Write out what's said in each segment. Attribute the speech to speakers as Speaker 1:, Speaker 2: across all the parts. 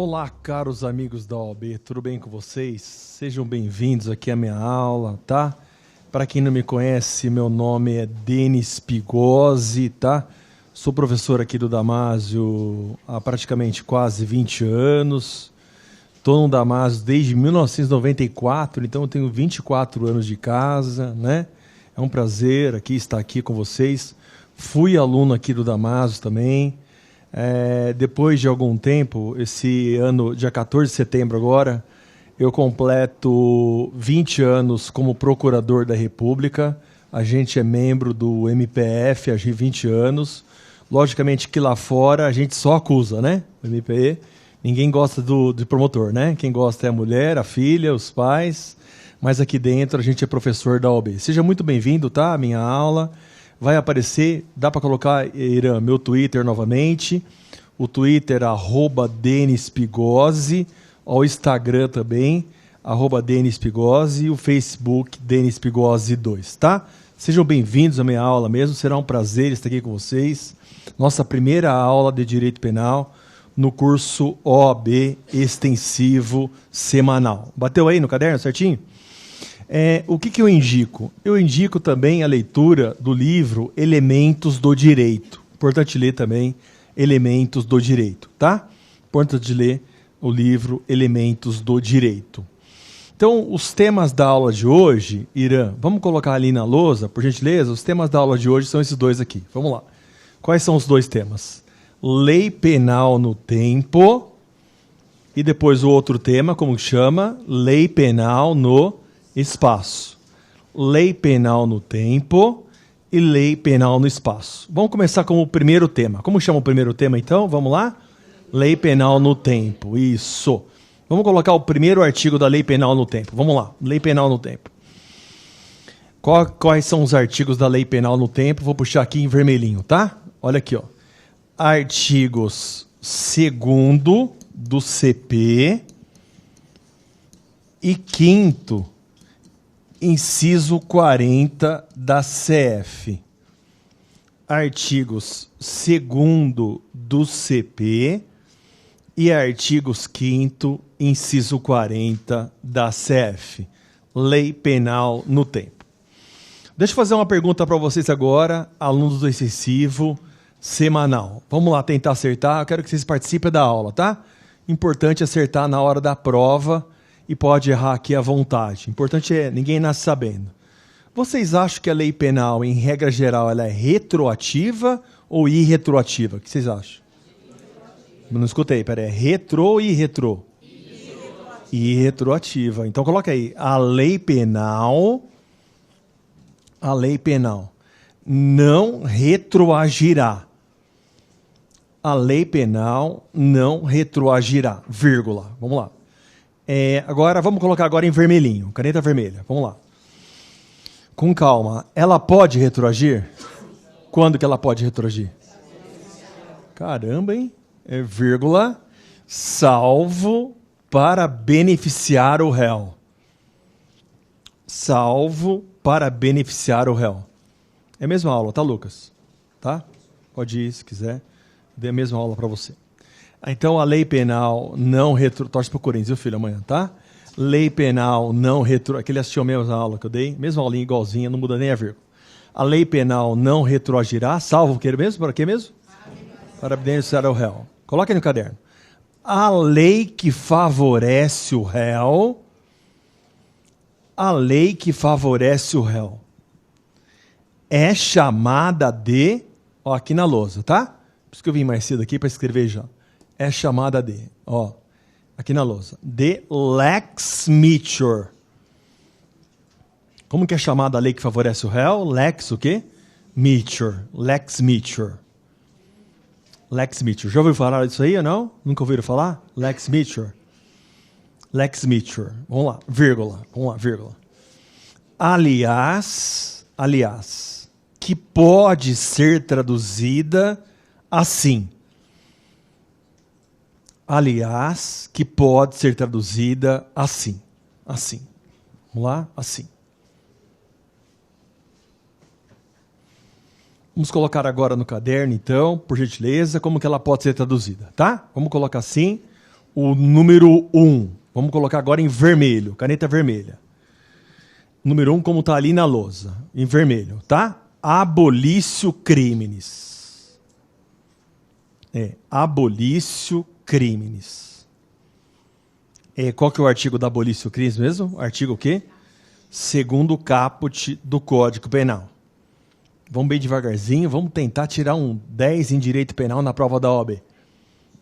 Speaker 1: Olá, caros amigos da OAB, tudo bem com vocês? Sejam bem-vindos aqui à minha aula, tá? Para quem não me conhece, meu nome é Denis Pigozzi, tá? Sou professor aqui do Damásio há praticamente quase 20 anos. Estou no Damásio desde 1994, então eu tenho 24 anos de casa, né? É um prazer estar aqui com vocês. Fui aluno aqui do Damásio também. Depois de algum tempo, esse ano, dia 14 de setembro agora, eu completo 20 anos como procurador da República. A gente é membro do MPF há 20 anos. Logicamente que lá fora a gente só acusa, né? O MPE. Ninguém gosta de promotor, né? Quem gosta é a mulher, a filha, os pais. Mas aqui dentro a gente é professor da OAB. Seja muito bem-vindo, tá? A minha aula. Vai aparecer, dá para colocar, Irã, meu Twitter novamente. O Twitter, @DenisPigozzi. O Instagram também, @DenisPigozzi. E o Facebook, DenisPigozzi2, tá? Sejam bem-vindos à minha aula mesmo. Será um prazer estar aqui com vocês. Nossa primeira aula de Direito Penal no curso OAB Extensivo Semanal. Bateu aí no caderno certinho? O que eu indico? Eu indico também a leitura do livro Elementos do Direito. Importante ler também Elementos do Direito, tá? Importante ler o livro Elementos do Direito. Então, os temas da aula de hoje, Irã, vamos colocar ali na lousa, por gentileza? Os temas da aula de hoje são esses dois aqui. Vamos lá. Quais são os dois temas? Lei penal no tempo e depois o outro tema, como chama? Lei penal no espaço. Lei penal no tempo e lei penal no espaço. Vamos começar com o primeiro tema. Como chama o primeiro tema, então? Vamos lá? Lei penal no tempo. Isso. Vamos colocar o primeiro artigo da lei penal no tempo. Vamos lá. Lei penal no tempo. Quais são os artigos da lei penal no tempo? Vou puxar aqui em vermelhinho, tá? Olha aqui, ó. Artigos 2º do CP e 5º inciso 40 da CF. Artigos 2º do CP e artigos 5º, inciso 40 da CF. Lei penal no tempo. Deixa eu fazer uma pergunta para vocês agora, alunos do Extensivo Semanal. Vamos lá tentar acertar. Eu quero que vocês participem da aula, tá? Importante acertar na hora da prova. E pode errar aqui à vontade. O importante é ninguém nasce sabendo. Vocês acham que a lei penal, em regra geral, ela é retroativa ou irretroativa? O que vocês acham? Não escutei, peraí. É retro ou irretro? Irretroativa. Então coloca aí. A lei penal não retroagirá. A lei penal não retroagirá. Vírgula. Vamos lá. Agora, vamos colocar agora em vermelhinho, caneta vermelha, vamos lá. Com calma, ela pode retroagir? Quando que ela pode retroagir? Caramba, hein? Vírgula, salvo para beneficiar o réu. Salvo para beneficiar o réu. É a mesma aula, tá, Lucas? Tá? Pode ir, se quiser. Dê a mesma aula para você. Então, a lei penal não torce para o Corinthians, viu, filho, amanhã, tá? Lei penal não aquele assistiu a mesma aula que eu dei, mesma aulinha igualzinha, não muda nem a vírgula. A lei penal não retroagirá, salvo o que mesmo? Para quê mesmo? Para beneficiar o réu. Coloque aí no caderno. A lei que favorece o réu, é chamada de, ó, aqui na lousa, tá? Por isso que eu vim mais cedo aqui para escrever já. É chamada de, ó, aqui na lousa, de lex mature. Como que é chamada a lei que favorece o réu? Lex o quê? Mature. Lex mature. Lex mature. Já ouviu falar disso aí ou não? Nunca ouviram falar? Lex mature. Lex mature. Vamos lá, vírgula. Aliás, que pode ser traduzida assim. Aliás, que pode ser traduzida assim. Assim. Vamos lá? Assim. Vamos colocar agora no caderno, então, por gentileza, como que ela pode ser traduzida, tá? Vamos colocar assim. O número 1. Vamos colocar agora em vermelho, caneta vermelha. Número 1, como está ali na lousa, em vermelho, tá? Abolício criminis. Abolício criminis. Qual que é o artigo da abolício criminis mesmo? Artigo o quê? Segundo caput do Código Penal. Vamos bem devagarzinho, vamos tentar tirar um 10 em direito penal na prova da OAB.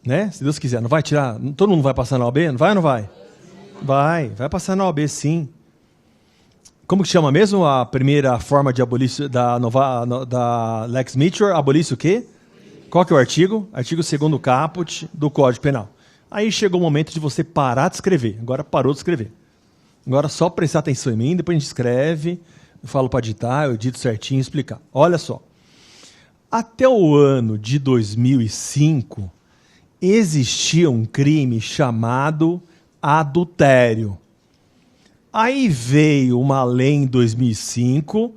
Speaker 1: Né? Se Deus quiser, não vai tirar? Todo mundo vai passar na OAB? Não vai ou não vai? Vai passar na OAB sim. Como que chama mesmo a primeira forma de abolício da Lex Mitchell? Abolício o quê? Qual que é o artigo? Artigo 2º caput do Código Penal. Aí chegou o momento de você parar de escrever. Agora parou de escrever. Agora só prestar atenção em mim, depois a gente escreve, eu falo para ditar, eu edito certinho e explicar. Olha só. Até o ano de 2005, existia um crime chamado adultério. Aí veio uma lei em 2005,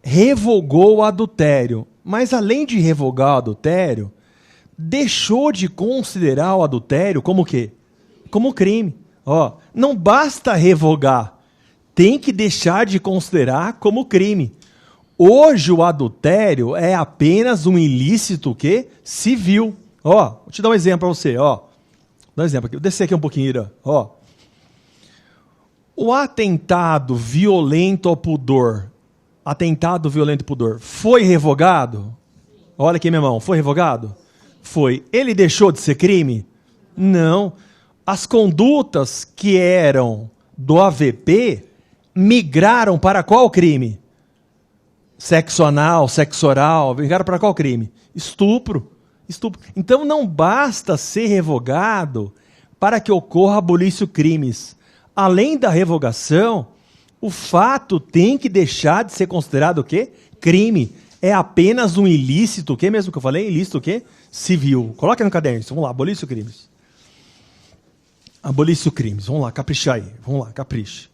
Speaker 1: revogou o adultério. Mas além de revogar o adultério, deixou de considerar o adultério como o quê? Como crime. Não basta revogar, tem que deixar de considerar como crime. Hoje o adultério é apenas um ilícito quê? Civil. Vou te dar um exemplo para você. Dá um exemplo aqui. Descer aqui um pouquinho, Ira. O atentado violento ao pudor, foi revogado? Olha aqui minha mão, foi revogado? Foi. Ele deixou de ser crime? Não. As condutas que eram do AVP migraram para qual crime? Sexo anal, sexo oral, migraram para qual crime? Estupro. Então não basta ser revogado para que ocorra abolício crimes. Além da revogação, o fato tem que deixar de ser considerado o quê? Crime. É apenas um ilícito, o que mesmo que eu falei? Ilícito o quê? Civil. Coloca no caderno, vamos lá, abolício crimes. Abolício crimes, vamos lá, capricha aí. Vamos lá, capricha.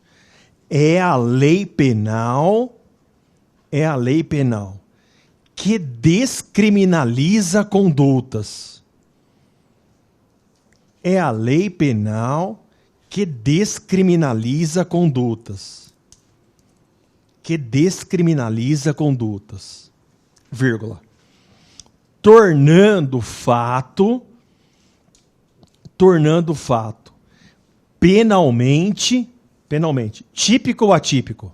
Speaker 1: É a lei penal que descriminaliza condutas. É a lei penal que descriminaliza condutas. Vírgula. Tornando fato penalmente, típico ou atípico?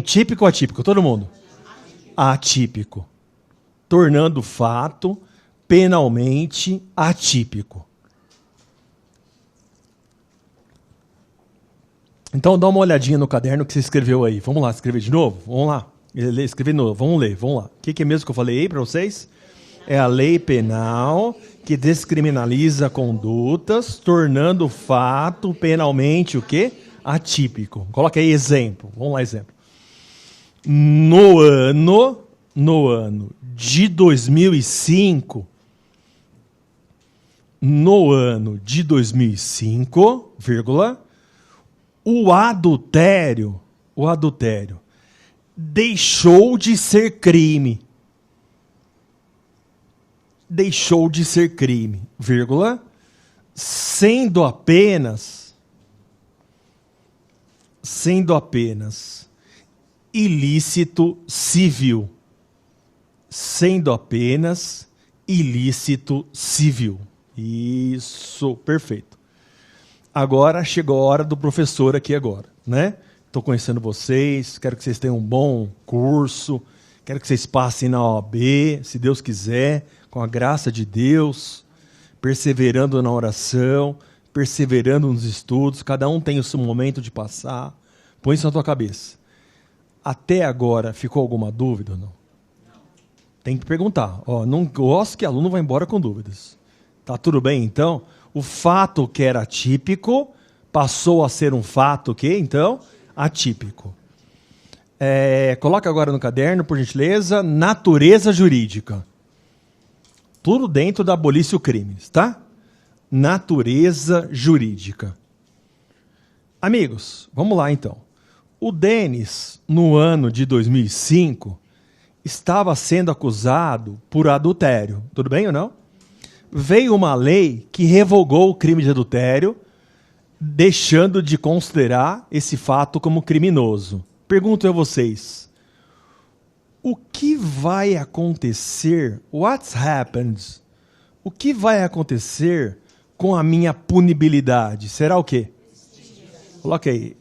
Speaker 1: Típico ou atípico? Todo mundo? Atípico. Tornando fato penalmente atípico. Então dá uma olhadinha no caderno que você escreveu aí. Vamos lá, escrever de novo? Vamos lá. Escrever de novo, vamos ler, vamos lá. O que é mesmo que eu falei aí para vocês? É a lei penal que descriminaliza condutas, tornando o fato penalmente o quê? Atípico. Coloca aí exemplo. Vamos lá, exemplo. No ano de 2005, vírgula, o adultério deixou de ser crime. Vírgula, sendo apenas ilícito civil. Isso, perfeito. Agora chegou a hora do professor aqui agora, né? Estou conhecendo vocês, quero que vocês tenham um bom curso, quero que vocês passem na OAB, se Deus quiser, com a graça de Deus, perseverando na oração, perseverando nos estudos, cada um tem o seu momento de passar. Põe isso na tua cabeça. Até agora, ficou alguma dúvida ou não? Tem que perguntar. Não gosto que aluno vá embora com dúvidas. Tá tudo bem, então? O fato que era atípico passou a ser um fato que, então, atípico. Coloca agora no caderno, por gentileza, natureza jurídica. Tudo dentro da abolício crimes, tá? Natureza jurídica. Amigos, vamos lá então. O Denis, no ano de 2005, estava sendo acusado por adultério. Tudo bem ou não? veio uma lei que revogou o crime de adultério, deixando de considerar esse fato como criminoso. Pergunto a vocês, o que vai acontecer, what's happened? O que vai acontecer com a minha punibilidade? Será o quê? Coloca aí.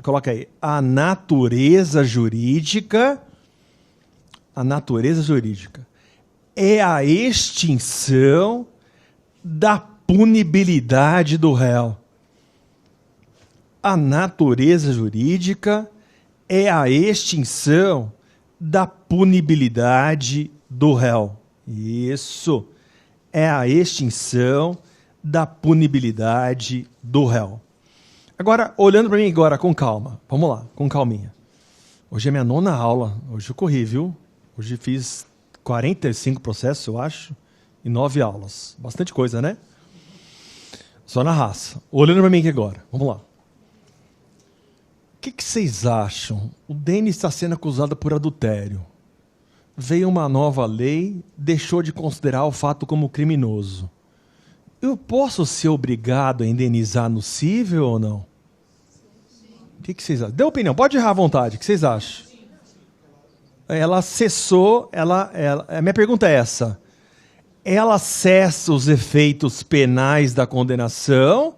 Speaker 1: Coloca aí. A natureza jurídica é a extinção da punibilidade do réu. A natureza jurídica é a extinção da punibilidade do réu. Isso. É a extinção da punibilidade do réu. Agora, olhando para mim agora com calma. Vamos lá, com calminha. Hoje é minha 9ª aula. Hoje eu corri, viu? Hoje fiz 45 processos, eu acho, e 9 aulas. Bastante coisa, né? Só na raça. Olhando para mim aqui agora. Vamos lá. O que vocês acham? O Denis está sendo acusado por adultério. Veio uma nova lei, deixou de considerar o fato como criminoso. Eu posso ser obrigado a indenizar no cível ou não? O que vocês acham? Dê opinião, pode errar à vontade. O que vocês acham? Ela cessou, a minha pergunta é essa. Ela cessa os efeitos penais da condenação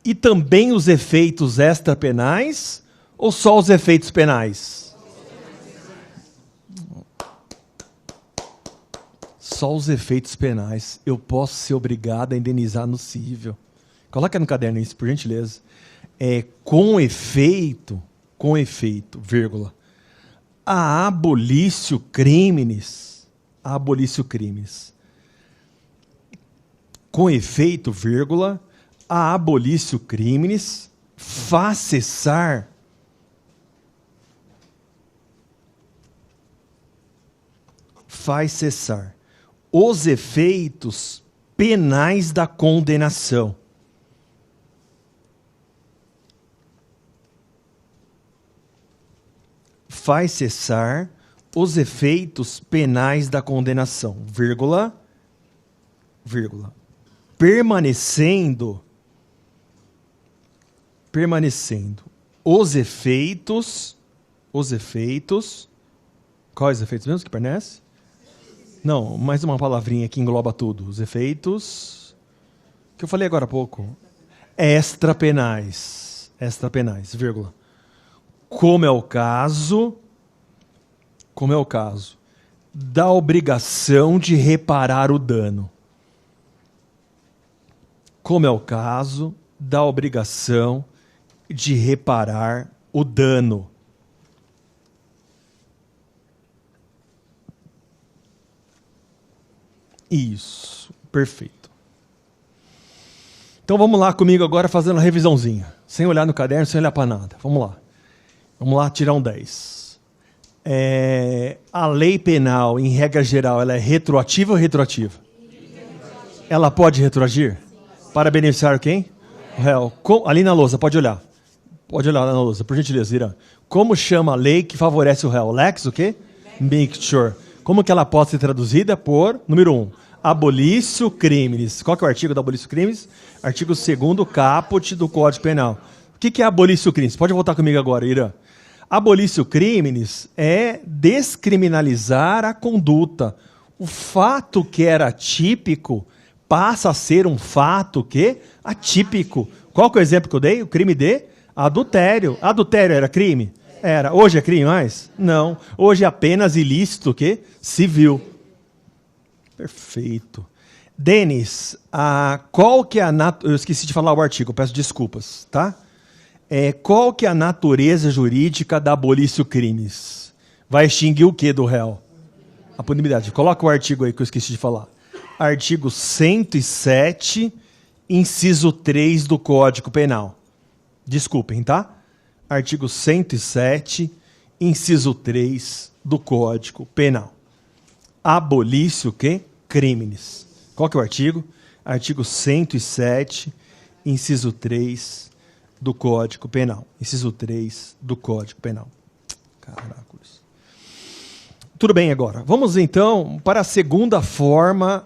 Speaker 1: e também os efeitos extrapenais ou só os efeitos penais? Só os efeitos penais. Eu posso ser obrigado a indenizar no cível. Coloca no caderno isso, por gentileza. Com efeito, vírgula, a abolício crimes, com efeito, vírgula, a abolício crimes faz cessar os efeitos penais da condenação. Faz cessar os efeitos penais da condenação, vírgula, permanecendo os efeitos, quais efeitos mesmo que permanecem? Não, mais uma palavrinha que engloba tudo, os efeitos, que eu falei agora há pouco, extrapenais, vírgula. Como é o caso da obrigação de reparar o dano. Como é o caso da obrigação de reparar o dano. Isso, perfeito. Então vamos lá comigo agora fazendo uma revisãozinha. Sem olhar no caderno, sem olhar para nada. Vamos lá tirar um 10. A lei penal, em regra geral, ela é retroativa ou retroativa? Ela pode retroagir? Para beneficiar quem? O réu. Ali na lousa, pode olhar. Pode olhar na lousa, por gentileza, Irã. Como chama a lei que favorece o réu? Lex o quê? Mixture. Como que ela pode ser traduzida por, número 1, abolício crimes. Qual que é o artigo da abolício crimes? Artigo 2º caput do Código Penal. O que é abolício crimes? Pode voltar comigo agora, Irã. Abolício crimes é descriminalizar a conduta. O fato que era típico passa a ser um fato que atípico. Qual que é o exemplo que eu dei? O crime de adultério. Adultério era crime? Era. Hoje é crime mais? Não. Hoje é apenas ilícito que civil. Perfeito. Denis, qual que é eu esqueci de falar o artigo, peço desculpas, tá? Qual que é a natureza jurídica da abolício crimes? Vai extinguir o que do réu? A punibilidade. Coloca o artigo aí que eu esqueci de falar. Artigo 107, inciso 3 do Código Penal. Desculpem, tá? Artigo 107, inciso 3 do Código Penal. Abolício que? Crimes. Qual que é o artigo? Artigo 107, inciso 3 do Código Penal. Inciso 3 do Código Penal. Caracoles. Tudo bem agora. Vamos então para a segunda forma,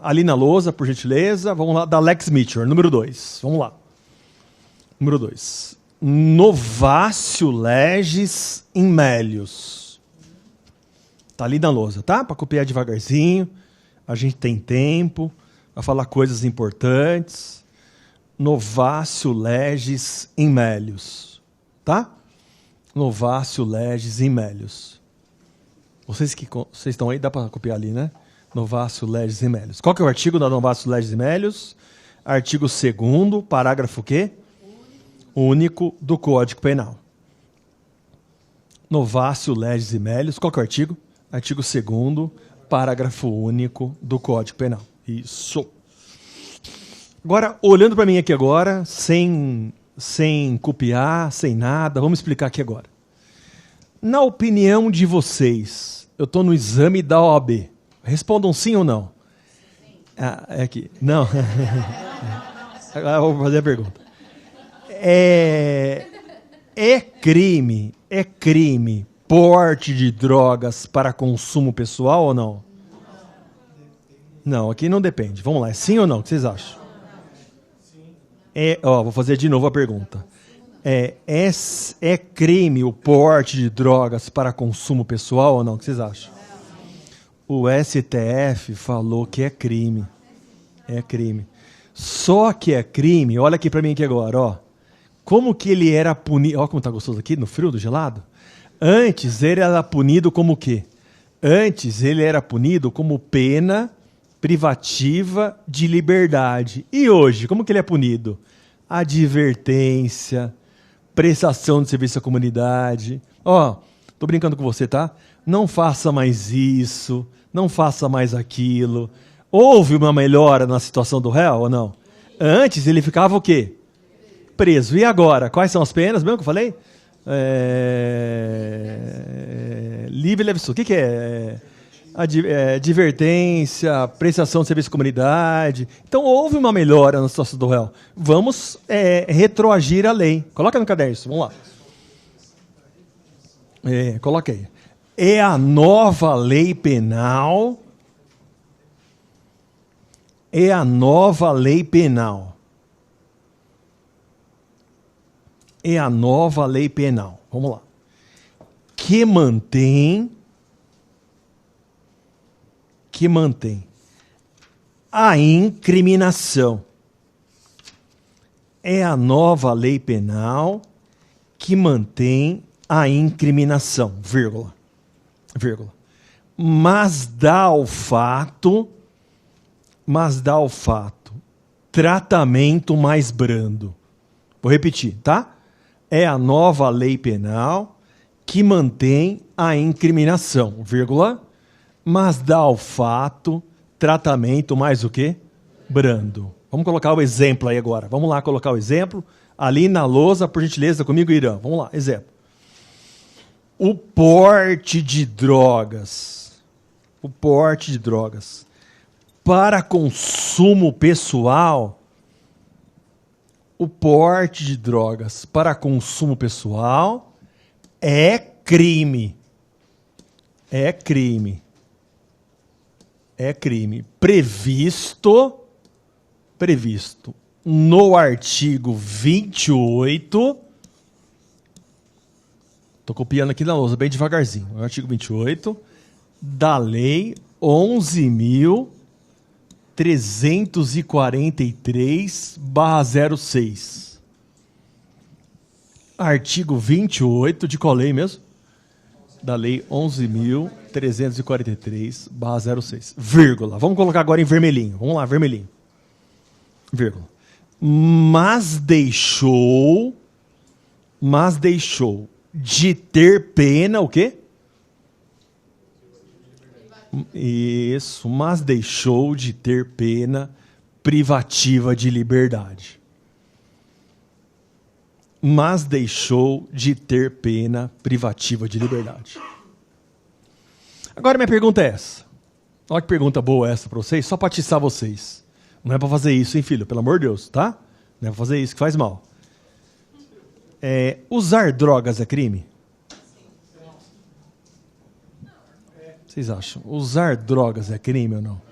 Speaker 1: ali na lousa, por gentileza. Vamos lá, da Lex Mitchell, número 2. Vamos lá. Número 2. Novácio legis in melius. Tá ali na lousa, tá? Para copiar devagarzinho. A gente tem tempo para falar coisas importantes. Novácio legis in melius. Tá? Novácio legis in melius. Vocês estão aí, dá para copiar ali, né? Novácio legis in melius. Qual que é o artigo da Novácio legis in melius? Artigo 2º, parágrafo quê? Único do Código Penal. Novácio legis in melius. Qual que é o artigo? Artigo 2º, parágrafo único do Código Penal. Isso. Agora, olhando para mim aqui agora, sem copiar, sem nada, vamos explicar aqui agora. Na opinião de vocês, eu estou no exame da OAB. Respondam sim ou não. Sim. É aqui. Não. Agora eu vou fazer a pergunta. É crime porte de drogas para consumo pessoal ou não? Não, aqui não depende. Vamos lá, é sim ou não? O que vocês acham? Vou fazer de novo a pergunta. É crime o porte de drogas para consumo pessoal ou não? O que vocês acham? O STF falou que é crime. É crime. Só que é crime, olha aqui para mim aqui agora, ó. Como que ele era punido... Olha como tá gostoso aqui, no frio, do gelado. Antes ele era punido como o quê? Antes ele era punido como pena privativa de liberdade. E hoje, como que ele é punido? Advertência, prestação de serviço à comunidade. Tô brincando com você, tá? Não faça mais isso, não faça mais aquilo. Houve uma melhora na situação do réu ou não? Antes ele ficava o quê? Preso. E agora? Quais são as penas mesmo que eu falei? Livre e leve solto. O que é? Advertência, prestação de serviço à comunidade. Então, houve uma melhora na situação do réu. Vamos retroagir a lei. Coloca no caderno isso, vamos lá. Coloca aí. É a nova lei penal. É a nova lei penal. É a nova lei penal. Vamos lá. Que mantém a incriminação. É a nova lei penal que mantém a incriminação, vírgula. Mas dá ao fato tratamento mais brando. Vou repetir, tá? É a nova lei penal que mantém a incriminação, vírgula, mas dá ao fato tratamento mais o quê? Brando. Vamos colocar o exemplo aí agora. Vamos lá colocar o exemplo. Ali na lousa, por gentileza, comigo, Irã. Vamos lá, exemplo. O porte de drogas. Para consumo pessoal. O porte de drogas para consumo pessoal é crime. É crime. Previsto no artigo 28. Estou copiando aqui na lousa bem devagarzinho. O artigo 28 da Lei 11.343/06. Artigo 28 de qual lei mesmo? Da Lei 11.343/06. Vírgula. Vamos colocar agora em vermelhinho. Vamos lá, vermelhinho. Vírgula. Mas deixou de ter pena, o quê? Isso, mas deixou de ter pena privativa de liberdade. Mas deixou de ter pena privativa de liberdade. Agora minha pergunta é essa. Olha que pergunta boa essa para vocês, só para atiçar vocês. Não é para fazer isso, hein, filho? Pelo amor de Deus, tá? Não é para fazer isso, que faz mal. Usar drogas é crime? Vocês acham? Usar drogas é crime ou não?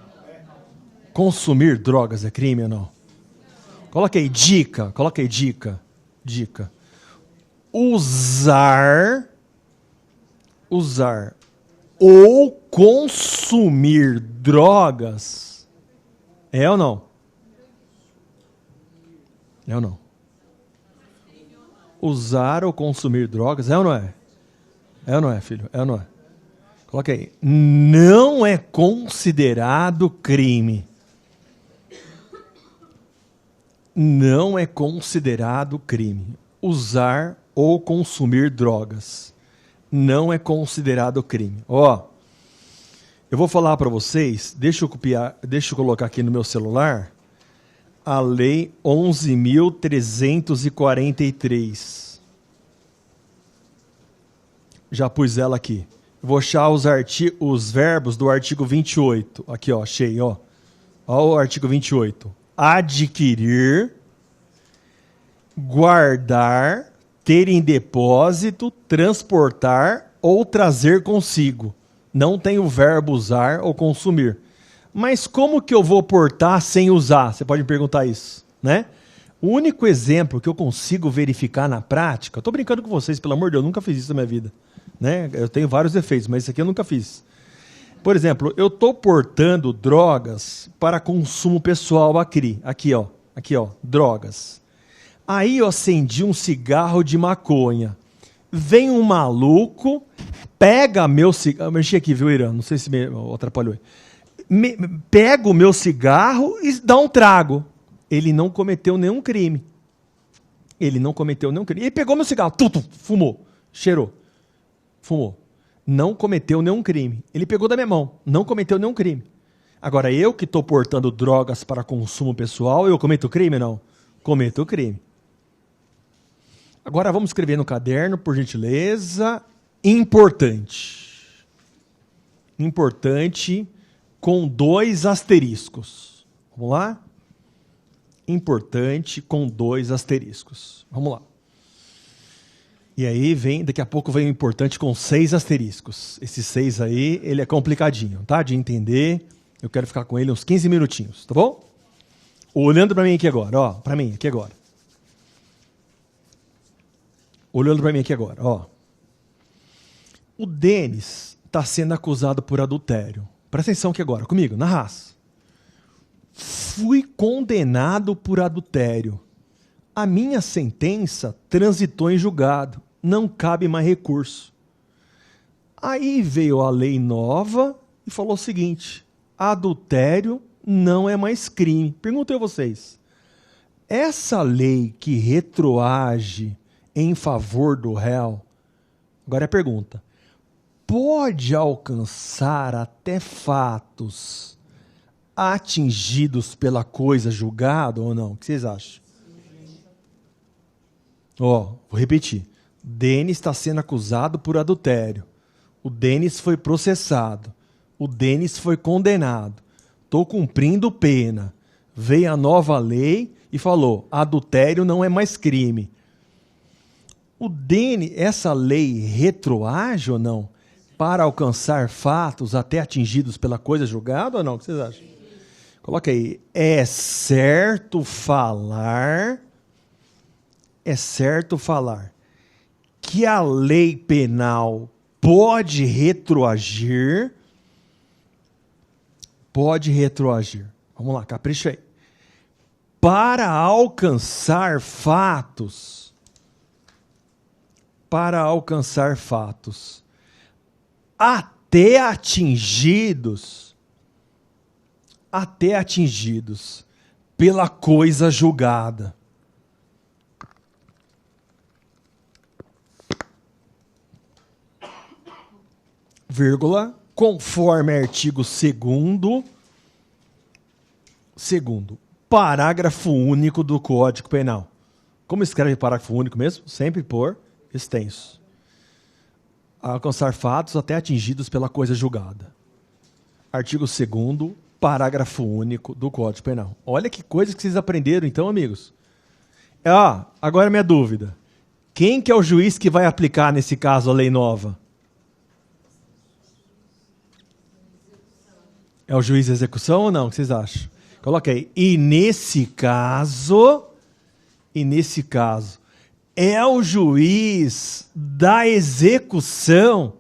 Speaker 1: Consumir drogas é crime ou não? Coloca aí dica. Dica. Usar ou consumir drogas é ou não? É ou não? Usar ou consumir drogas é ou não é? É ou não é, filho? É ou não é? Coloca aí. Não é considerado crime. Não é considerado crime. Usar ou consumir drogas. Não é considerado crime. Ó, eu vou falar para vocês, deixa eu colocar aqui no meu celular, a Lei 11.343. Já pus ela aqui. Vou achar os verbos do artigo 28. Aqui, ó, achei, ó. Ó o artigo 28. Adquirir, guardar, ter em depósito, transportar ou trazer consigo. Não tem o verbo usar ou consumir. Mas como que eu vou portar sem usar? Você pode me perguntar isso, né? O único exemplo que eu consigo verificar na prática, eu estou brincando com vocês, pelo amor de Deus, eu nunca fiz isso na minha vida, né? Eu tenho vários efeitos, mas isso aqui eu nunca fiz. Por exemplo, eu estou portando drogas para consumo pessoal aqui, ó, drogas. Aí eu acendi um cigarro de maconha. Vem um maluco, pega meu cigarro, mexi aqui, viu, Irã? Não sei se me atrapalhou. Pega o meu cigarro e dá um trago. Ele não cometeu nenhum crime. Ele pegou meu cigarro, fumou, cheirou, fumou. Não cometeu nenhum crime. Ele pegou da minha mão, não cometeu nenhum crime. Agora, eu que estou portando drogas para consumo pessoal, eu cometo crime? Não. Cometo crime. Agora vamos escrever no caderno, por gentileza. Importante. Importante com 2 asteriscos. Vamos lá? Importante com 2 asteriscos. Vamos lá. E aí daqui a pouco vem o importante com 6 asteriscos. Esse 6 aí, ele é complicadinho, tá? De entender. Eu quero ficar com ele uns 15 minutinhos, tá bom? Olhando para mim aqui agora, ó. Para mim aqui agora. Olhando para mim aqui agora, ó. O Denis está sendo acusado por adultério. Presta atenção aqui agora, comigo, na raça. Fui condenado por adultério. A minha sentença transitou em julgado. Não cabe mais recurso. Aí veio a lei nova e falou o seguinte: adultério não é mais crime. Pergunto a vocês, essa lei que retroage em favor do réu, agora é a pergunta, pode alcançar até fatos atingidos pela coisa julgada ou não? O que vocês acham? Ó, vou repetir. Denis está sendo acusado por adultério. O Denis foi processado. O Denis foi condenado. Estou cumprindo pena. Veio a nova lei e falou: adultério não é mais crime. O Denis, essa lei retroage ou não? Para alcançar fatos até atingidos pela coisa julgada ou não? O que vocês acham? Coloca aí. É certo falar que a lei penal pode retroagir. Vamos lá, capricha aí. Para alcançar fatos até atingidos pela coisa julgada. Vírgula, conforme artigo 2º, parágrafo único do Código Penal. Como escreve parágrafo único mesmo? Sempre por extenso. Alcançar fatos até atingidos pela coisa julgada. Artigo 2º, parágrafo único do Código Penal. Olha que coisa que vocês aprenderam então, amigos. Agora minha dúvida. Quem que é o juiz que vai aplicar nesse caso a lei nova? É o juiz da execução ou não? O que vocês acham? Coloca aí. E nesse caso, é o juiz da execução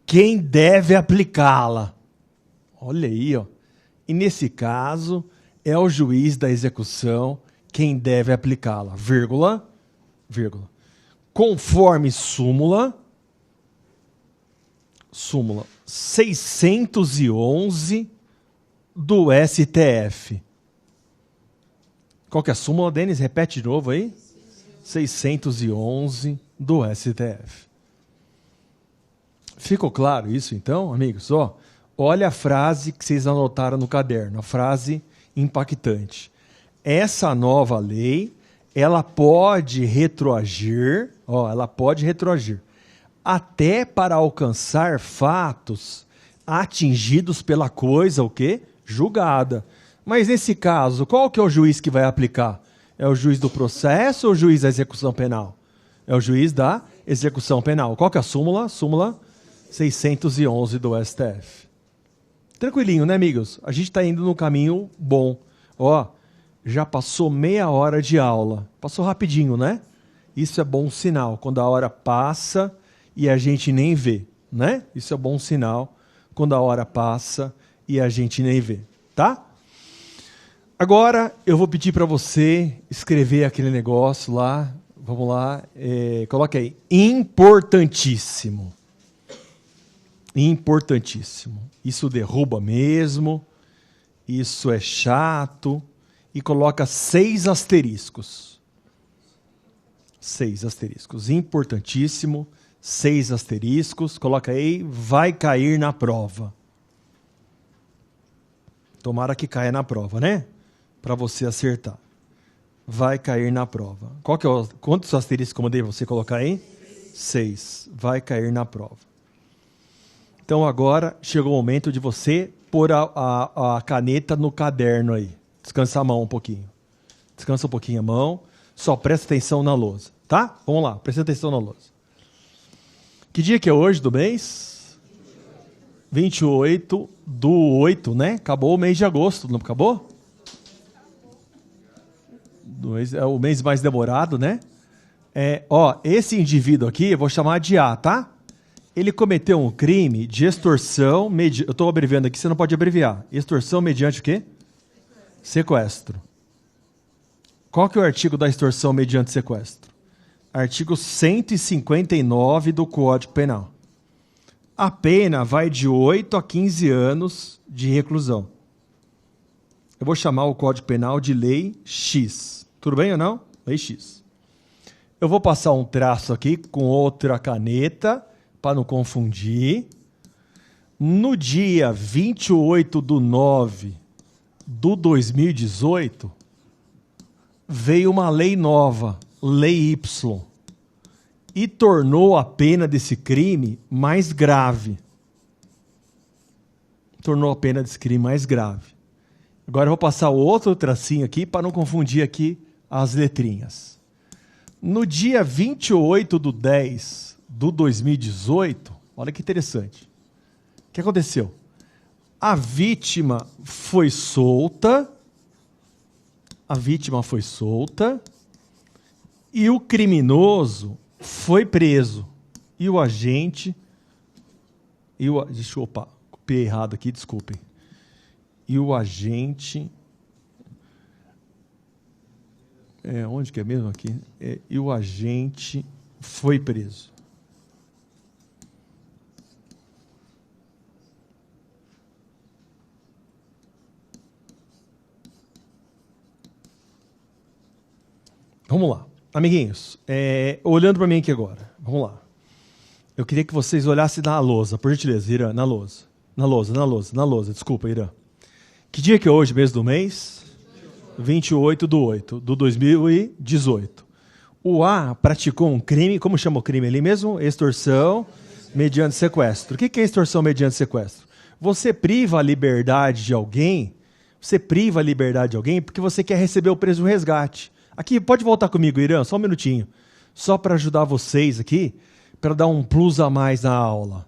Speaker 1: quem deve aplicá-la. Olha aí, ó. E nesse caso, é o juiz da execução quem deve aplicá-la, vírgula, conforme súmula 611 do STF. Qual que é a súmula, Denis? Repete de novo aí. 611 do STF. Ficou claro isso, então, amigos? Olha a frase que vocês anotaram no caderno, a frase impactante. Essa nova lei, ela pode retroagir, até para alcançar fatos atingidos pela coisa, o quê? Julgada. Mas nesse caso, qual que é o juiz que vai aplicar? É o juiz do processo ou o juiz da execução penal? É o juiz da execução penal. Qual que é a súmula? Súmula 611 do STF. Tranquilinho, né, amigos? A gente está indo no caminho bom. Já passou meia hora de aula. Passou rapidinho, né? Isso é bom sinal. Quando a hora passa e a gente nem vê, né? Isso é bom sinal. Quando a hora passa e a gente nem vê, tá? Agora eu vou pedir para você escrever aquele negócio lá. Vamos lá. Coloca aí. Importantíssimo. Importantíssimo. Isso derruba mesmo. Isso é chato. E coloca 6 asteriscos. 6 asteriscos. Importantíssimo. 6 asteriscos. Coloca aí. Vai cair na prova. Tomara que caia na prova, né? Para você acertar. Vai cair na prova. Quantos asteriscos que eu mandei você colocar aí? 6. Vai cair na prova. Então agora chegou o momento de você pôr a caneta no caderno aí. Descansa a mão um pouquinho. Descansa um pouquinho a mão. Só presta atenção na lousa, tá? Vamos lá, presta atenção na lousa. Que dia que é hoje do mês? 28 do 8, né? Acabou o mês de agosto, não acabou? É o mês mais demorado, né? Esse indivíduo aqui, eu vou chamar de A, tá? Ele cometeu um crime de extorsão, eu estou abreviando aqui, você não pode abreviar. Extorsão mediante o quê? Sequestro. Qual que é o artigo da extorsão mediante sequestro? Artigo 159 do Código Penal. A pena vai de 8 a 15 anos de reclusão. Eu vou chamar o Código Penal de Lei X. Tudo bem ou não? Lei X. Eu vou passar um traço aqui com outra caneta, para não confundir. No dia 28 de 9 de 2018, veio uma lei nova, Lei Y, e tornou a pena desse crime mais grave. Tornou a pena desse crime mais grave. Agora eu vou passar outro tracinho aqui, para não confundir aqui as letrinhas. No dia 28 de 10 de 2018, olha que interessante. O que aconteceu? A vítima foi solta, e o criminoso foi preso. E o agente... copiei errado aqui, desculpem. E o agente... onde que é mesmo aqui? E o agente foi preso. Vamos lá. Amiguinhos, olhando para mim aqui agora. Vamos lá. Eu queria que vocês olhassem na lousa, por gentileza, Irã, na lousa. Na lousa, desculpa, Irã. Que dia que é hoje, mês do mês? 28 do 8 de 2018. O A praticou um crime, como chama o crime ali mesmo? Extorsão mediante sequestro. O que é extorsão mediante sequestro? Você priva a liberdade de alguém, porque você quer receber o preço do resgate. Aqui, pode voltar comigo, Irã, só um minutinho. Só para ajudar vocês aqui, para dar um plus a mais na aula.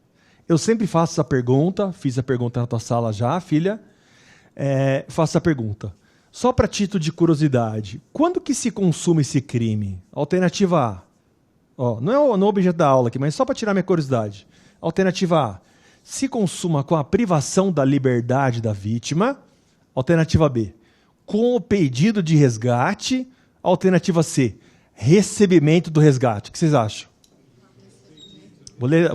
Speaker 1: Eu sempre faço essa pergunta, fiz a pergunta na tua sala já, filha. Faço a pergunta. Só para título de curiosidade, quando que se consuma esse crime? Alternativa A. Não é o objeto da aula aqui, mas só para tirar minha curiosidade. Alternativa A. Se consuma com a privação da liberdade da vítima. Alternativa B. Com o pedido de resgate. Alternativa C. Recebimento do resgate. O que vocês acham?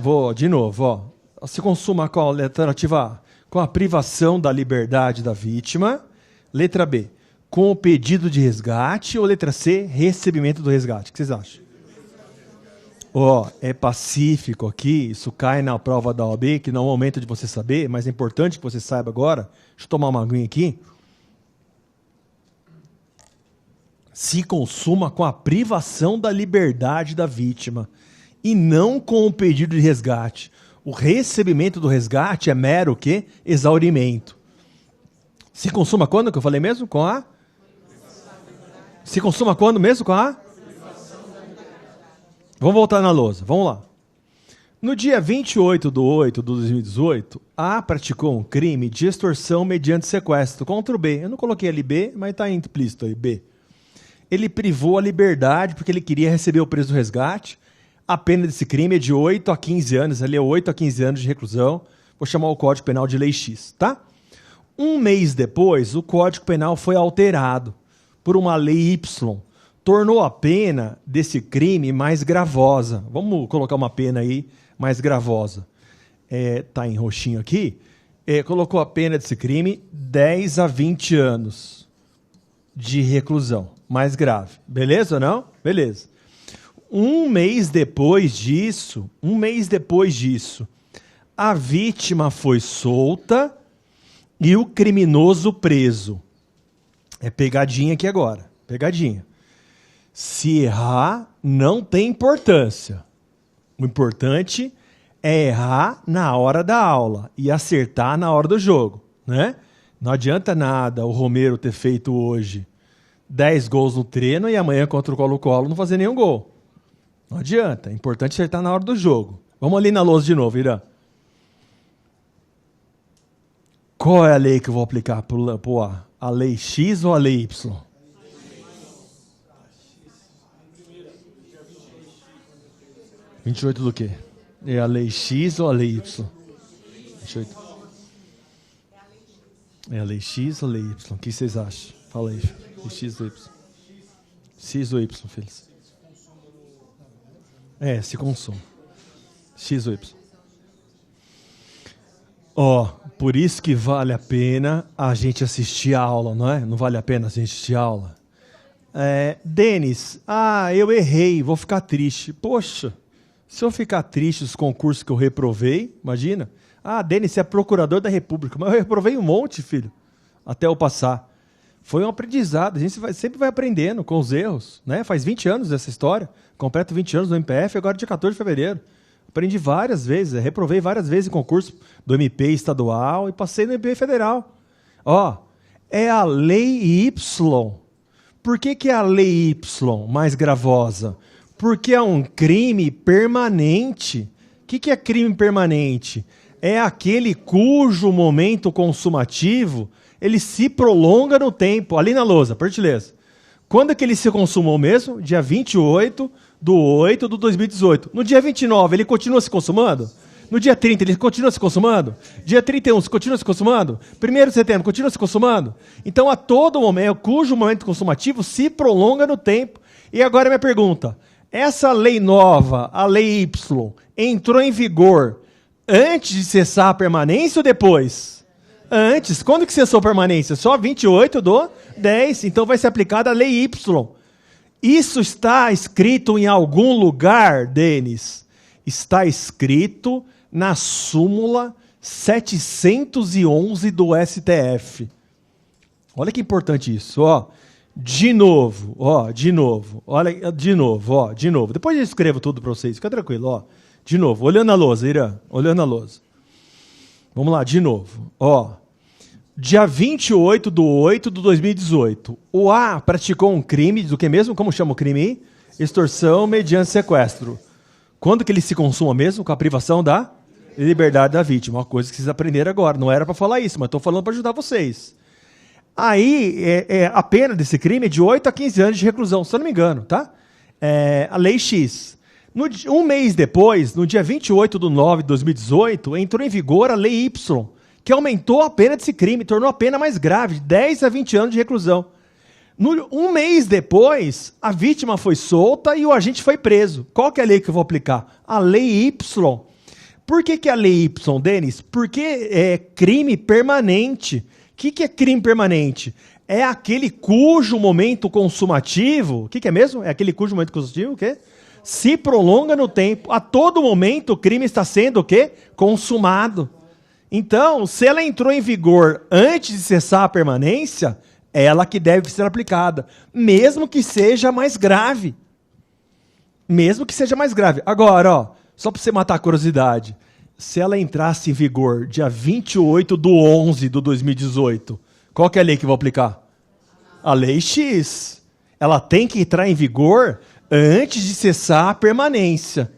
Speaker 1: Vou de novo. Se consuma com a alternativa A. Com a privação da liberdade da vítima. Letra B. Com o pedido de resgate. Ou letra C. Recebimento do resgate. O que vocês acham? É pacífico aqui, isso cai na prova da OAB, que não é o momento de você saber, mas é importante que você saiba agora. Deixa eu tomar uma aguinha aqui. Se consuma com a privação da liberdade da vítima e não com o pedido de resgate. O recebimento do resgate é mero o quê? Exaurimento. Se consuma quando, que eu falei mesmo? Com a? Se consuma quando mesmo? Com a? Vamos voltar na lousa, vamos lá. No dia 28/8 de 2018, A praticou um crime de extorsão mediante sequestro contra o B. Eu não coloquei ali B, mas está implícito aí, B. Ele privou a liberdade porque ele queria receber o preço do resgate. A pena desse crime é de 8 a 15 anos, ali é 8 a 15 anos de reclusão. Vou chamar o Código Penal de Lei X, tá? Um mês depois, o Código Penal foi alterado por uma Lei Y. Tornou a pena desse crime mais gravosa. Vamos colocar uma pena aí mais gravosa. Tá em roxinho aqui. Colocou a pena desse crime 10 a 20 anos de reclusão. Mais grave. Beleza ou não? Beleza. Um mês depois disso, a vítima foi solta e o criminoso preso. É pegadinha aqui agora. Pegadinha. Se errar, não tem importância. O importante é errar na hora da aula e acertar na hora do jogo, né? Não adianta nada o Romero ter feito hoje 10 gols no treino e amanhã contra o Colo-Colo não fazer nenhum gol. Não adianta. É importante acertar na hora do jogo. Vamos ali na lousa de novo, Irã. Qual é a lei que eu vou aplicar pro A? A lei X ou a lei Y? 28 do quê? É a lei X ou a lei Y? 28. É a lei X ou a lei Y? O que vocês acham? Fala aí. Lei X ou Y? X ou Y, filhos? Se consome. X ou Y? Por isso que vale a pena a gente assistir a aula, não é? Não vale a pena a gente assistir a aula? Denis, eu errei, vou ficar triste. Poxa, se eu ficar triste dos concursos que eu reprovei, imagina. Denis, você é procurador da República. Mas eu reprovei um monte, filho, até eu passar. Foi um aprendizado. A gente sempre vai aprendendo com os erros, né? Faz 20 anos essa história. Completo 20 anos no MPF, agora dia 14 de fevereiro. Aprendi várias vezes, reprovei várias vezes em concurso do MP estadual e passei no MP federal. É a lei Y. Por que é a lei Y mais gravosa? Porque é um crime permanente. O que é crime permanente? É aquele cujo momento consumativo ele se prolonga no tempo. Ali na lousa, por gentileza. Quando é que ele se consumou mesmo? Dia 28/8 de 2018. No dia 29, ele continua se consumando? No dia 30, ele continua se consumando? Dia 31, continua se consumando? 1º de setembro, continua se consumando? Então, a todo momento, cujo momento consumativo se prolonga no tempo. E agora minha pergunta. Essa lei nova, a lei Y, entrou em vigor antes de cessar a permanência ou depois? Antes. Quando que cessou a permanência? Só 28/10. Então vai ser aplicada a lei Y. Isso está escrito em algum lugar, Denis? Está escrito na súmula 711 do STF. Olha que importante isso, De novo. Olha, de novo. Depois eu escrevo tudo para vocês, fica tranquilo, De novo, olhando a lousa, Irã, olhando a lousa. Vamos lá, de novo. Dia 28/8 de 2018, o A praticou um crime, do que mesmo? Como chama o crime? Extorsão mediante sequestro. Quando que ele se consuma mesmo? Com a privação da liberdade da vítima. Uma coisa que vocês aprenderam agora. Não era para falar isso, mas estou falando para ajudar vocês. Aí, a pena desse crime é de 8 a 15 anos de reclusão, se eu não me engano, tá? A Lei X. Um mês depois, no dia 28/9/2018, entrou em vigor a Lei Y, que aumentou a pena desse crime, tornou a pena mais grave, de 10 a 20 anos de reclusão. Um mês depois, a vítima foi solta e o agente foi preso. Qual que é a lei que eu vou aplicar? A Lei Y. Por que a Lei Y, Denis? Porque é crime permanente. O que é crime permanente? É aquele cujo momento consumativo... O que é mesmo? É aquele cujo momento consumativo, o quê? Se prolonga no tempo. A todo momento o crime está sendo o quê? Consumado. Então, se ela entrou em vigor antes de cessar a permanência, ela que deve ser aplicada, mesmo que seja mais grave. Mesmo que seja mais grave. Agora, ó, só para você matar a curiosidade, se ela entrasse em vigor dia 28/11/2018, qual que é a lei que eu vou aplicar? A Lei X. Ela tem que entrar em vigor antes de cessar a permanência.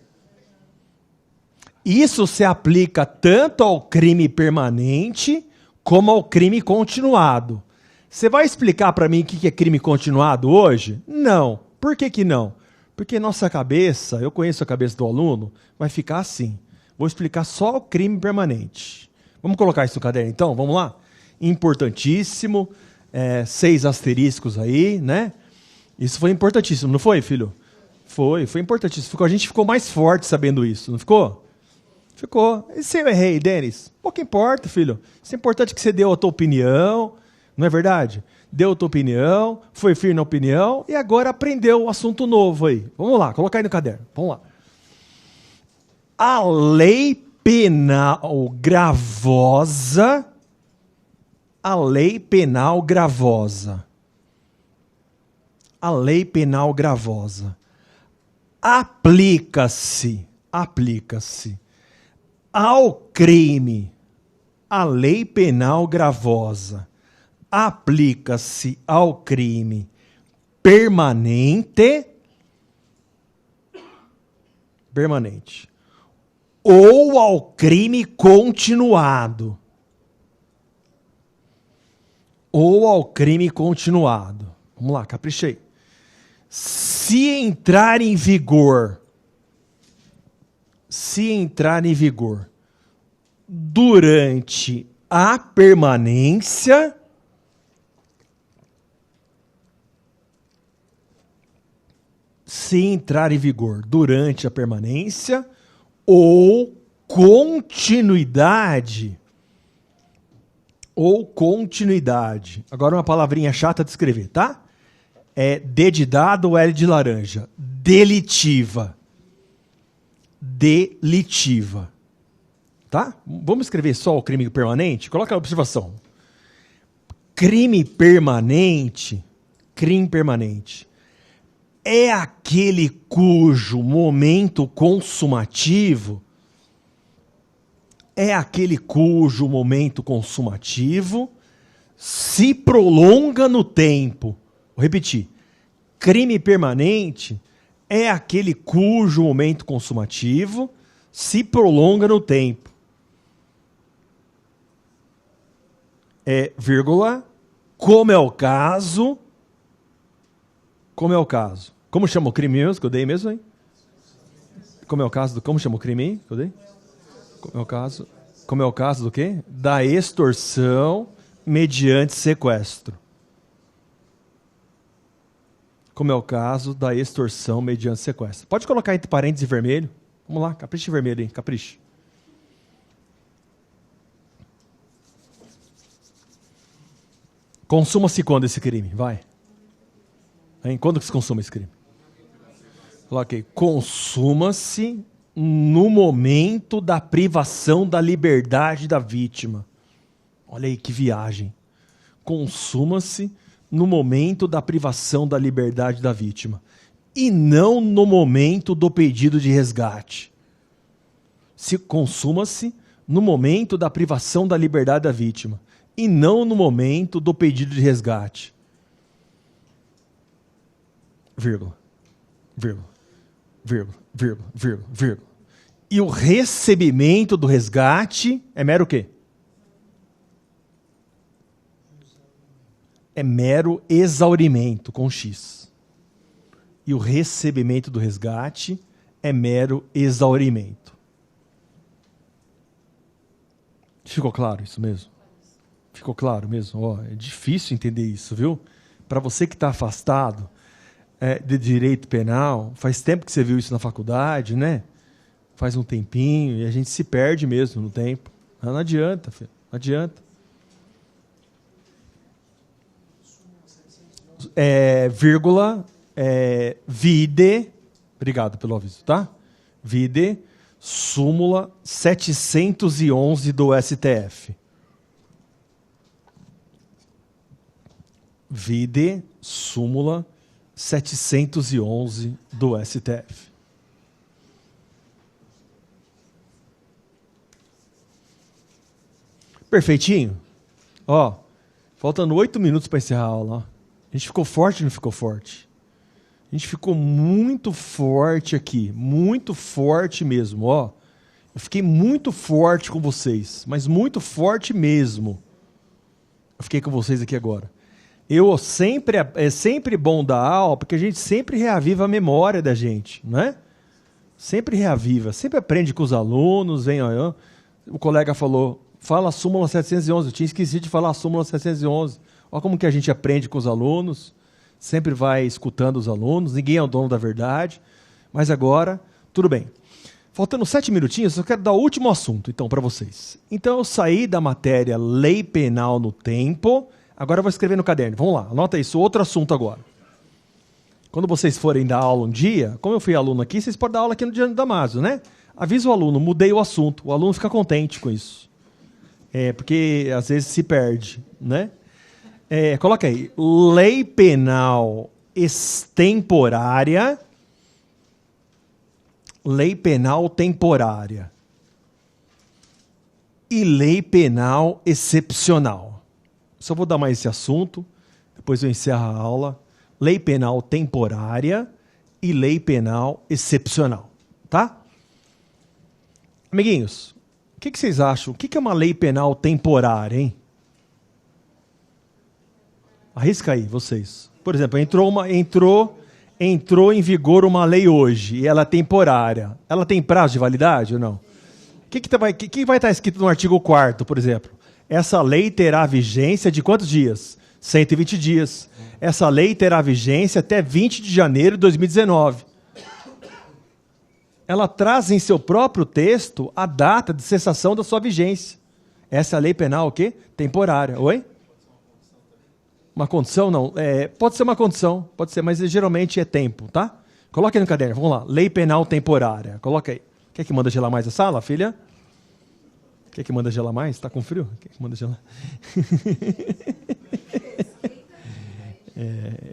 Speaker 1: Isso se aplica tanto ao crime permanente como ao crime continuado. Você vai explicar para mim o que é crime continuado hoje? Não. Por que não? Porque nossa cabeça, eu conheço a cabeça do aluno, vai ficar assim. Vou explicar só o crime permanente. Vamos colocar isso no caderno então? Vamos lá? Importantíssimo. 6 asteriscos aí, né? Isso foi importantíssimo, não foi, filho? Foi importantíssimo. A gente ficou mais forte sabendo isso, não ficou? Ficou. E se eu errei, Denis? Pouco importa, filho. Isso é importante que você deu a tua opinião, não é verdade? Deu a tua opinião, foi firme na opinião e agora aprendeu um assunto novo aí. Vamos lá, colocar aí no caderno. Vamos lá. A lei penal gravosa. A lei penal gravosa. A lei penal gravosa. Aplica-se ao crime. A lei penal gravosa aplica-se ao crime permanente ou ao crime continuado. Vamos lá, caprichei. Se entrar em vigor durante a permanência ou continuidade. Agora uma palavrinha chata de escrever, tá? É D de dado ou L de laranja. Delitiva. Tá? Vamos escrever só o crime permanente? Coloca a observação. Crime permanente é aquele cujo momento consumativo se prolonga no tempo. Vou repetir. Crime permanente é aquele cujo momento consumativo se prolonga no tempo. Vírgula, como é o caso. Como chama o crime mesmo que eu dei mesmo, hein? Como chama o crime que eu dei? Como é o caso do quê? Da extorsão mediante sequestro. Como é o caso da extorsão mediante sequestro. Pode colocar entre parênteses vermelho. Vamos lá, capricha vermelho aí, capricha. Consuma-se quando esse crime? Vai. Quando que se consuma esse crime? Coloquei. Consuma-se no momento da privação da liberdade da vítima. Olha aí que viagem. Consuma-se no momento da privação da liberdade da vítima. E não no momento do pedido de resgate. Consuma-se no momento da privação da liberdade da vítima. E não no momento do pedido de resgate. Vírgula. E o recebimento do resgate é mero o quê? É mero exaurimento, com X. E o recebimento do resgate é mero exaurimento. Ficou claro isso mesmo? Ficou claro mesmo? Ó, é difícil entender isso, viu? Para você que está afastado de direito penal, faz tempo que você viu isso na faculdade, né? Faz um tempinho, e a gente se perde mesmo no tempo. Não adianta, filho. Não adianta. Vírgula, vide, obrigado pelo aviso, tá? Vide, súmula 711 do STF. Vide, súmula 711 do STF. Perfeitinho? Ó, faltando 8 minutos para encerrar a aula. Ó. A gente ficou forte ou não ficou forte? A gente ficou muito forte aqui. Muito forte mesmo, ó. Eu fiquei muito forte com vocês. Mas muito forte mesmo. Eu fiquei com vocês aqui agora. É sempre bom dar aula, porque a gente sempre reaviva a memória da gente, né? Sempre reaviva. Sempre aprende com os alunos. Vem, ó, o colega falou, fala a súmula 711. Eu tinha esquecido de falar a súmula 711. Olha como que a gente aprende com os alunos, sempre vai escutando os alunos, ninguém é o dono da verdade, mas agora, tudo bem. Faltando 7 minutinhos, eu quero dar o último assunto, então, para vocês. Então, eu saí da matéria Lei Penal no Tempo, agora eu vou escrever no caderno. Vamos lá, anota isso, outro assunto agora. Quando vocês forem dar aula um dia, como eu fui aluno aqui, vocês podem dar aula aqui no Diante do Damásio, né? Avisa o aluno, mudei o assunto, o aluno fica contente com isso. Porque às vezes se perde, né? Coloca aí, lei penal extemporária, lei penal temporária e lei penal excepcional. Só vou dar mais esse assunto, depois eu encerro a aula. Lei penal temporária e lei penal excepcional, tá? Amiguinhos, o que vocês acham? O que é uma lei penal temporária, hein? Arrisca aí, vocês. Por exemplo, entrou em vigor uma lei hoje e ela é temporária. Ela tem prazo de validade ou não? O que vai estar escrito no artigo 4º, por exemplo? Essa lei terá vigência de quantos dias? 120 dias. Essa lei terá vigência até 20 de janeiro de 2019. Ela traz em seu próprio texto a data de cessação da sua vigência. Essa é a lei penal o quê? Temporária. Oi? Uma condição, não. Pode ser uma condição, pode ser, mas geralmente é tempo, tá? Coloca aí no caderno, vamos lá. Lei penal temporária. Coloca aí. Quer que manda gelar mais a sala, filha? Quer que manda gelar mais? Tá com frio? Quer que manda gelar?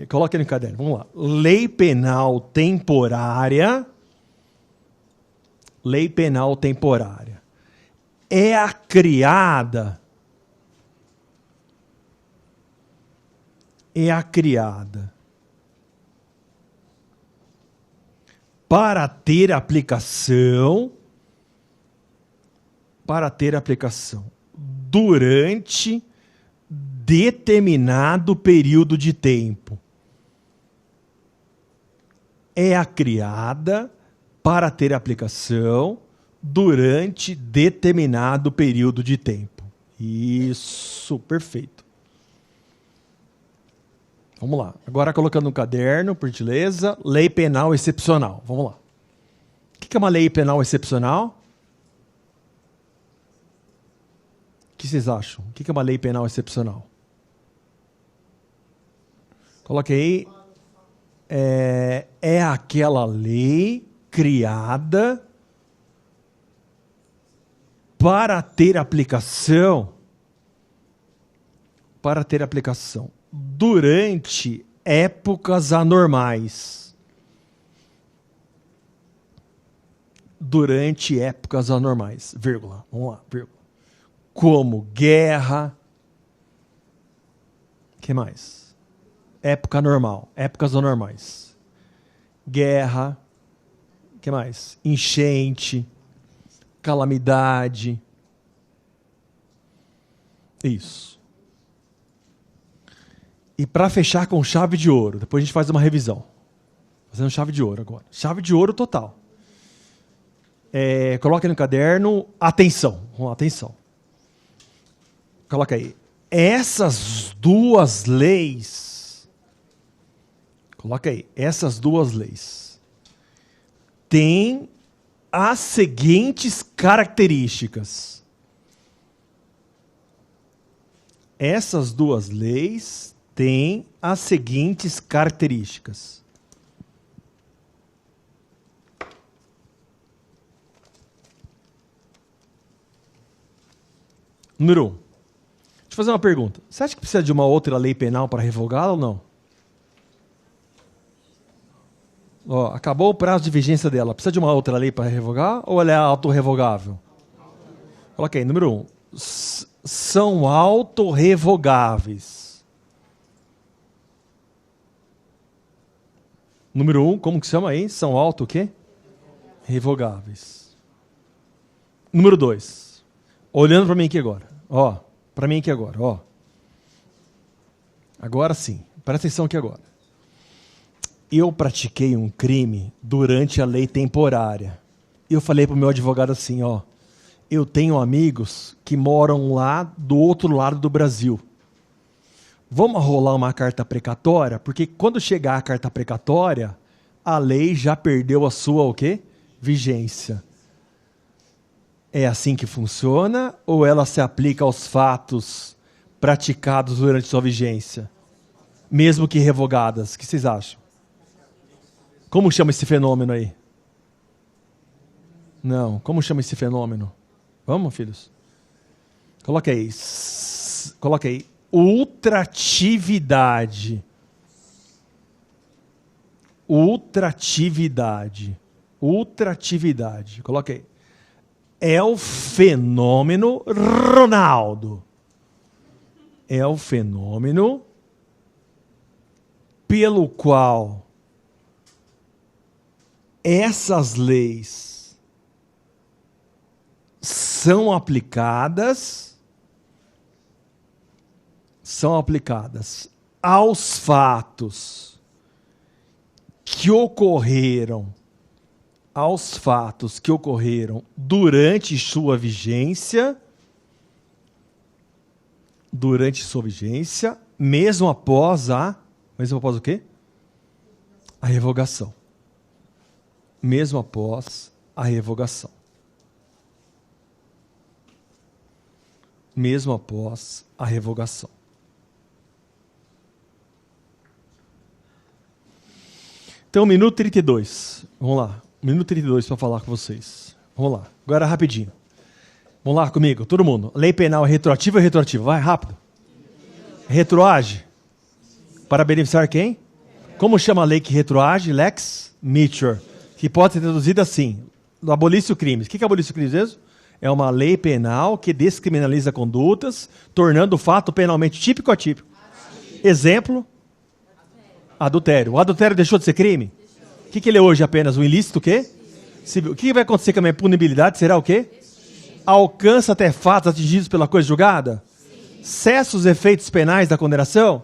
Speaker 1: Coloca aí no caderno, vamos lá. Lei penal temporária. Lei penal temporária. É a criada para ter aplicação durante determinado período de tempo. É a criada para ter aplicação durante determinado período de tempo. Isso, perfeito. Vamos lá. Agora colocando no caderno, por gentileza, lei penal excepcional. Vamos lá. O que é uma lei penal excepcional? O que vocês acham? O que é uma lei penal excepcional? Coloque aí. É aquela lei criada para ter aplicação durante épocas anormais. Durante épocas anormais, vírgula, vamos lá, vírgula. Como guerra, que mais? Época normal, épocas anormais. Guerra, que mais? Enchente, calamidade. Isso. E para fechar com chave de ouro, depois a gente faz uma revisão. Fazendo chave de ouro agora. Chave de ouro total. Coloca aí no caderno, atenção. Atenção. Coloca aí. Essas duas leis, coloca aí, essas duas leis têm as seguintes características. Essas duas leis têm as seguintes características. Número 1. Deixa eu fazer uma pergunta. Você acha que precisa de uma outra lei penal para revogá-la ou não? Acabou o prazo de vigência dela. Precisa de uma outra lei para revogar ou ela é autorrevogável? Coloca aí, número 1. São autorrevogáveis. Número 1, como que chama aí? São auto o quê? Revogáveis. Número 2. Olhando para mim aqui agora. Para mim aqui agora. Agora sim. Presta atenção aqui agora. Eu pratiquei um crime durante a lei temporária. E eu falei para o meu advogado assim, eu tenho amigos que moram lá do outro lado do Brasil. Vamos rolar uma carta precatória? Porque quando chegar a carta precatória, a lei já perdeu a sua o quê? Vigência. É assim que funciona ou ela se aplica aos fatos praticados durante sua vigência? Mesmo que revogadas. O que vocês acham? Como chama esse fenômeno aí? Não, como chama esse fenômeno? Vamos, filhos? Coloca aí. Ultratividade. Coloca aí. É o fenômeno Ronaldo. É o fenômeno pelo qual essas leis são aplicadas aos fatos que ocorreram durante sua vigência, mesmo após o quê? A revogação. Mesmo após a revogação. Mesmo após a revogação. Então, 1 minuto e 32. Vamos lá. 1 minuto e 32 para falar com vocês. Vamos lá. Agora, rapidinho. Vamos lá comigo, todo mundo. Lei penal é retroativa ou retroativa? Vai, rápido. Retroage? Para beneficiar quem? Como chama a lei que retroage? Lex Matur. Que pode ser traduzida assim. Abolício crimes. O que é abolício crimes mesmo? É uma lei penal que descriminaliza condutas, tornando o fato penalmente típico ou atípico. Exemplo? Adultério. O adultério deixou de ser crime? O que ele é hoje apenas? Um ilícito o quê? Civil. O que vai acontecer com a minha punibilidade? Será o quê? Alcança até fatos atingidos pela coisa julgada? Cessa os efeitos penais da condenação?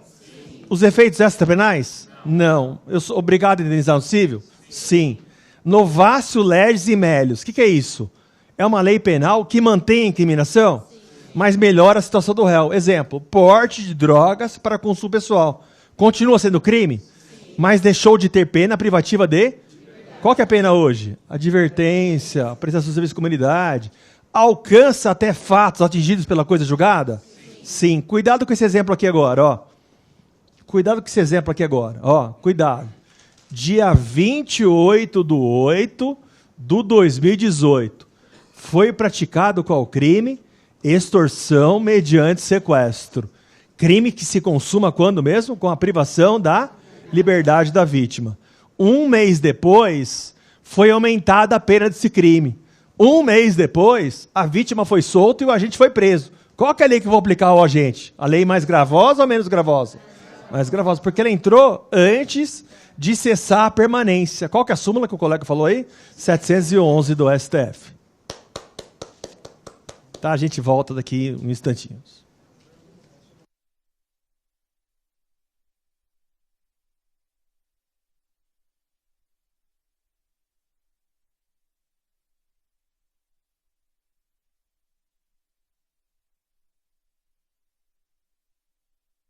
Speaker 1: Os efeitos extrapenais? Não. Eu sou obrigado a indenizar no civil? Sim. Novácio legis e melius. O que é isso? É uma lei penal que mantém a incriminação, mas melhora a situação do réu. Exemplo, porte de drogas para consumo pessoal. Continua sendo crime, mas deixou de ter pena privativa de... Qual que é a pena hoje? Advertência, prestação de serviço de comunidade. Alcança até fatos atingidos pela coisa julgada? Sim. Cuidado com esse exemplo aqui agora, Cuidado. Dia 28/8/2018. Foi praticado qual crime? Extorsão mediante sequestro. Crime que se consuma quando mesmo? Com a privação da liberdade da vítima. 1 mês depois, foi aumentada a pena desse crime. 1 mês depois, a vítima foi solta e o agente foi preso. Qual que é a lei que eu vou aplicar ao agente? A lei mais gravosa ou menos gravosa? Mais gravosa, porque ela entrou antes de cessar a permanência. Qual que é a súmula que o colega falou aí? 711 do STF. tá? A gente volta daqui um instantinho.